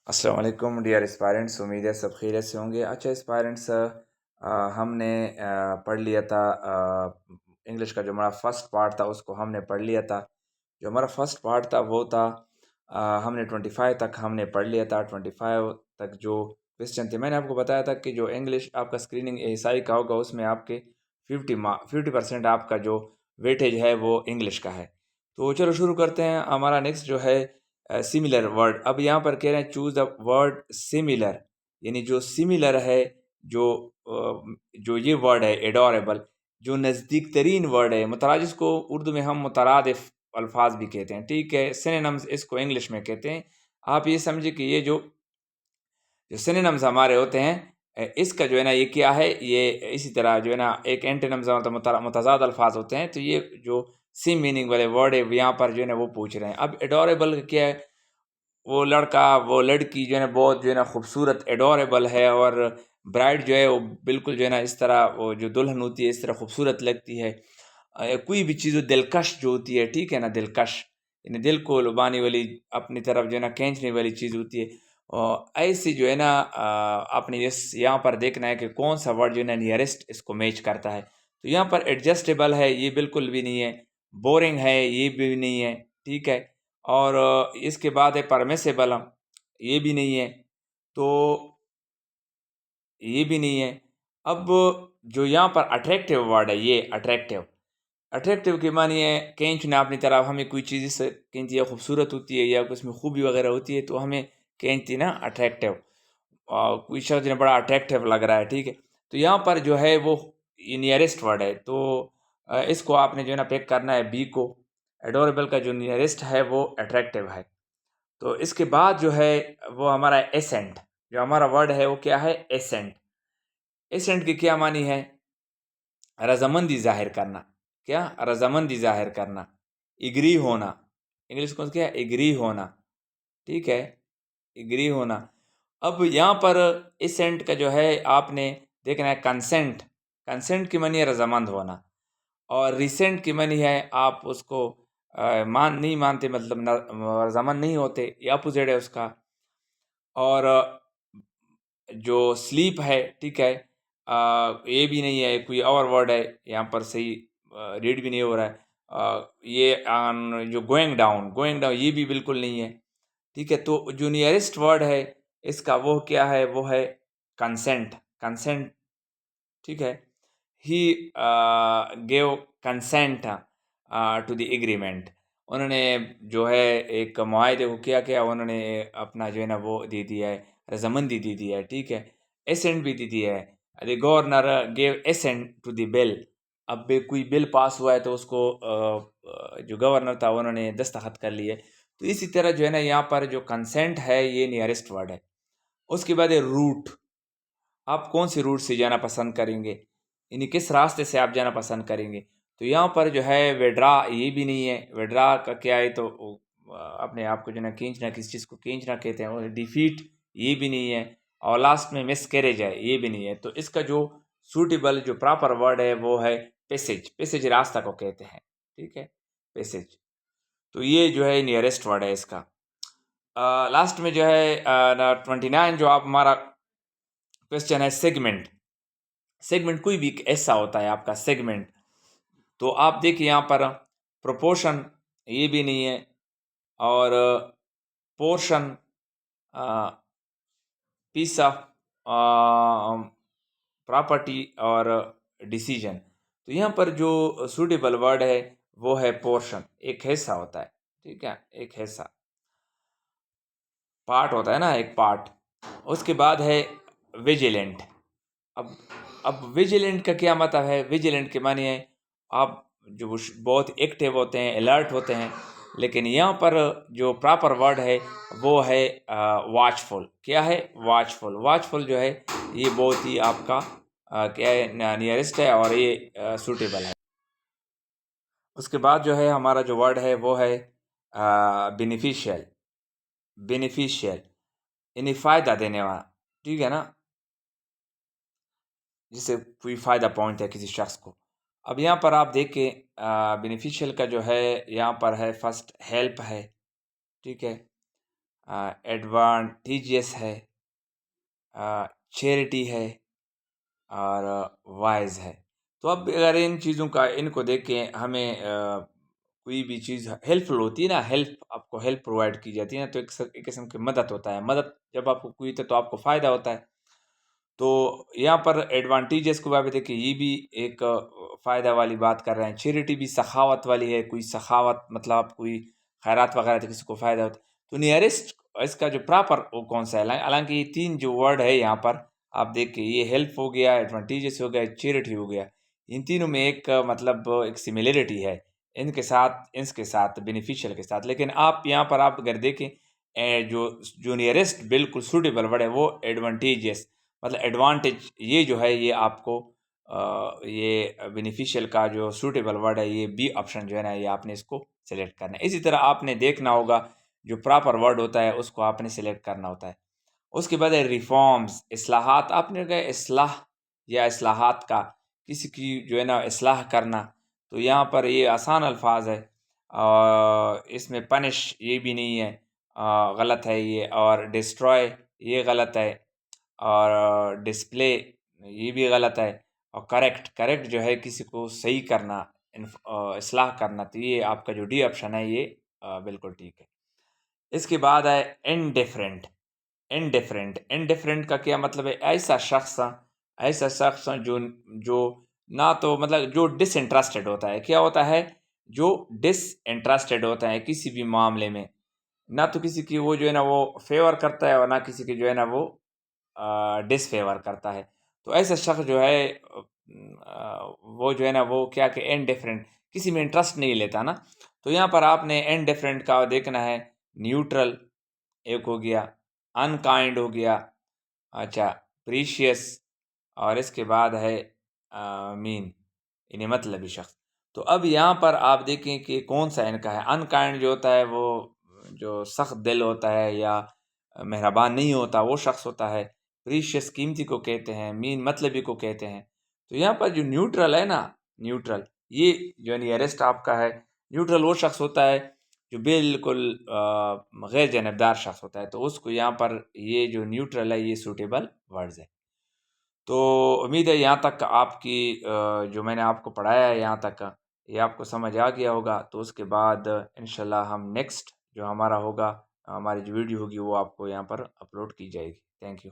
अस्सलाम वालेकुम dear aspirants. उम्मीद है सब खैरियत से होंगे। अच्छा एस्पायरेंट्स, हमने पढ़ लिया था इंग्लिश का जो हमारा फर्स्ट पार्ट था उसको हमने पढ़ लिया था। जो हमारा फर्स्ट पार्ट था वो था हमने 25 तक हमने पढ़ लिया था। 25 तक जो क्वेश्चन थे मैंने आपको बताया था कि जो इंग्लिश आपका स्क्रीनिंग एएसआई का होगा उसमें आपके 50% आपका जो वेटेज है वो इंग्लिश का है। तो चलो शुरू करते हैं। हमारा नेक्स्ट जो है सिमिलर वर्ड। अब यहाँ पर कह रहे हैं चूज द वर्ड सिमिलर, यानी जो सिमिलर है, जो जो ये वर्ड है एडोरेबल, जो नज़दीक तरीन वर्ड है। मुतरादिफ को उर्दू में हम मुतरादिफ अल्फाज भी कहते हैं, ठीक है। सिनोनिम्स इसको इंग्लिश में कहते हैं। आप ये समझिए कि ये जो जो सिनोनिम्स हमारे होते हैं, इसका जो है ना ये क्या है, ये इसी तरह जो है ना एक एंटोनिम्स मतलब मुतज़ाद अल्फाज होते हैं। तो ये जो सेम मीनिंग वाले वर्ड है यहाँ पर जो है ना वो पूछ रहे हैं। अब एडोरेबल क्या है? वो लड़का वो लड़की जो है ना बहुत जो है ना खूबसूरत एडोरेबल है, और ब्राइड जो है वो बिल्कुल जो है ना इस तरह वो जो दुल्हन होती है इस तरह खूबसूरत लगती है। कोई भी चीज़ दिलकश जो होती है, ठीक है ना, दिलकश यानी दिल को लुभाने वाली, अपनी तरफ जो है ना खींचने वाली चीज़ होती है। और ऐसी जो है ना आपने इस यहाँ पर देखना है कि कौन सा वर्ड जो है ना नियरेस्ट इसको मैच करता है। तो यहाँ पर एडजस्टेबल है, ये बिल्कुल भी नहीं है। बोरिंग है, ये भी नहीं है, ठीक है। और इसके बाद है परमिसेबल, ये भी नहीं है। तो ये भी नहीं है। अब जो यहाँ पर अट्रैक्टिव वर्ड है, ये अट्रैक्टिव, अट्रैक्टिव के मानिए खींचना अपनी तरफ। हमें कोई चीज़ से खींचती है, खूबसूरत होती है या उसमें खूबी वगैरह होती है तो हमें खींचती ना अट्रैक्टिव। कोई शख्स जो बड़ा अट्रैक्टिव लग रहा है, ठीक है। तो यहाँ पर जो है वो नियरेस्ट वर्ड है। तो इसको आपने जो है ना पिक करना है बी को। एडोरेबल का जो नियरेस्ट है वो अट्रैक्टिव है। तो इसके बाद जो है वो हमारा एसेंट। जो हमारा वर्ड है वो क्या है? एसेंट। एसेंट की क्या मानी है? रजामंदी जाहिर करना। क्या? रजामंदी जाहिर करना, एग्री होना। इंग्लिश को क्या है? एग्री होना, ठीक है, एग्री होना। अब यहाँ पर एसेंट का जो है आपने देखना है कंसेंट। कंसेंट की मानी है रजामंद होना, और रिसेंट की मानी है आप उसको मान नहीं मानते, मतलब रजामंद नहीं होते, ये अपोजिट है उसका। और जो स्लीप है, ठीक है, ये भी नहीं है, कोई और वर्ड है यहाँ पर सही रीड भी नहीं हो रहा है। ये जो गोइंग डाउन ये भी बिल्कुल नहीं है, ठीक है। तो जो नियरेस्ट वर्ड है इसका वो क्या है? वो है कंसेंट। कंसेंट, ठीक है। He gave consent to the agreement. उन्होंने जो है एक मुआहदे को क्या किया, उन्होंने अपना जो है ना वो दे दिया है, रजामंदी दे दी है, ठीक है। एसेंट भी दे दिया है। The governor gave assent to the bill. अब कोई बिल पास हुआ है तो उसको जो गवर्नर था उन्होंने दस्तखत कर लिए। तो इसी तरह जो है ना यहाँ पर जो कंसेंट है ये नियरेस्ट वर्ड है। उसके बाद है रूट। आप कौन सी रूट से जाना पसंद करेंगे, यानी किस रास्ते से आप जाना पसंद करेंगे। तो यहाँ पर जो है विड्रा, ये भी नहीं है। विड्रा का क्या है? तो अपने आप को जो है ना खींचना, किसी चीज़ को खींचना कहते हैं। और डिफीट, ये भी नहीं है। और लास्ट में मिस कैरेज है, ये भी नहीं है। तो इसका जो सूटेबल जो प्रॉपर वर्ड है वो है पैसेज। पैसेज रास्ता को कहते हैं, ठीक है, पैसेज। तो ये जो है नियरेस्ट वर्ड है इसका। लास्ट में जो है 29 जो आप हमारा क्वेश्चन है सेगमेंट। सेगमेंट कोई भी ऐसा होता है आपका सेगमेंट। तो आप देखिए यहाँ पर प्रोपोर्शन, ये भी नहीं है। और पोर्शन, पीस ऑफ प्रॉपर्टी, और डिसीजन। तो यहाँ पर जो सूटेबल वर्ड है वो है पोर्शन। एक हिस्सा होता है, ठीक है, एक हिस्सा, पार्ट होता है ना, एक पार्ट। उसके बाद है विजिलेंट। अब अब विजिलेंट का क्या मतलब है? विजिलेंट के माने है आप जो बहुत एक्टिव होते हैं, अलर्ट होते हैं। लेकिन यहाँ पर जो प्रॉपर वर्ड है वो है वॉचफुल। क्या है? वॉचफुल। वॉचफुल जो है ये बहुत ही आपका क्या है, नियरेस्ट है, और ये सूटेबल है। उसके बाद जो है हमारा जो वर्ड है वो है बेनिफिशियल। बेनिफिशियल यानी फ़ायदा देने वाला, ठीक है ना, जिससे कोई फ़ायदा पहुंचता है किसी शख्स को। अब यहाँ पर आप देखिए बेनिफिशियल का जो है यहाँ पर है फर्स्ट हेल्प है, ठीक है। एडवांटेजियस है, चैरिटी है और वाइज है। तो अब अगर इन चीज़ों का इनको देख के हमें कोई भी चीज़ हेल्पफुल होती है ना, आपको हेल्प प्रोवाइड की जाती है ना, तो एक किस्म की मदद होता है। मदद जब आपको कोई तो आपको फ़ायदा होता है। तो यहाँ पर एडवांटेजेस को आप देखिए, ये भी एक फ़ायदा वाली बात कर रहे हैं। चैरिटी भी सखावत वाली है, कोई सखावत मतलब आप कोई खैरात वगैरह तो किसी को फ़ायदा होता है। तो नियरेस्ट इसका जो प्रॉपर वो कौन सा है, हालांकि ये 3 जो वर्ड है यहाँ पर आप देखिए, ये हेल्प हो गया, एडवांटेजेस हो गया, चैरिटी हो गया। इन तीनों में एक मतलब एक सिमिलरिटी है, इसके साथ बेनिफिशियल के साथ। लेकिन आप यहाँ पर आप अगर देखें, जो जो नियरेस्ट बिल्कुल सूटेबल वर्ड है वो एडवांटेजियस, मतलब एडवांटेज ये जो है, ये आपको ये बेनिफिशियल का जो सूटेबल वर्ड है, ये बी ऑप्शन जो है ना, ये आपने इसको सेलेक्ट करना है। इसी तरह आपने देखना होगा, जो प्रॉपर वर्ड होता है उसको आपने सेलेक्ट करना होता है। उसके बाद है रिफॉर्म्स, इस्लाहात। आपने कहा इस्लाह या इस्लाहात का, किसी की जो है ना इस्लाह करना, तो यहाँ पर ये आसान अल्फाज है। इसमें पनिश ये भी नहीं है, गलत है ये। और डिस्ट्रॉय ये गलत है। और डिस्प्ले ये भी गलत है। और करेक्ट, करेक्ट जो है किसी को सही करना, इस्लाह करना, तो ये आपका जो डी ऑप्शन है ये बिल्कुल ठीक है। इसके बाद है इनडिफरेंट। इनडिफरेंट का क्या मतलब है? ऐसा शख्स जो जो ना तो मतलब जो डिसइंटरेस्टेड होता है। क्या होता है? जो डिसइंटरेस्टेड होता है किसी भी मामले में, ना तो किसी की वो जो है ना वो फेवर करता है, और ना किसी की जो है ना वो डिसफेवर करता है। तो ऐसा शख्स जो है वो जो है ना वो क्या कि इनडिफरेंट, किसी में इंटरेस्ट नहीं लेता ना। तो यहाँ पर आपने इनडिफरेंट का देखना है। न्यूट्रल एक हो गया, अनकाइंड हो गया, अच्छा, प्रीशियस, और इसके बाद है मीन, इन्हें मतलबी शख्स। तो अब यहाँ पर आप देखें कि कौन सा इनका है। अनकाइंड जो होता है वो जो सख्त दिल होता है या मेहरबान नहीं होता, वो शख्स होता है। प्रीशियस कीमती को कहते हैं, मीन मतलबी को कहते हैं। तो यहाँ पर जो न्यूट्रल है ना, न्यूट्रल ये जो नियरेस्ट आपका है। न्यूट्रल वो शख्स होता है जो बिल्कुल गैर जानबदार शख्स होता है, तो उसको यहाँ पर ये जो न्यूट्रल है ये सूटेबल वर्ड्स है। तो उम्मीद है यहाँ तक आपकी जो मैंने आपको पढ़ाया है यहाँ तक ये आपको समझ आ गया होगा। तो उसके बाद इंशाल्लाह हम नेक्स्ट जो हमारा होगा, हमारी जो वीडियो होगी वो आपको यहाँ पर अपलोड की जाएगी। Thank you.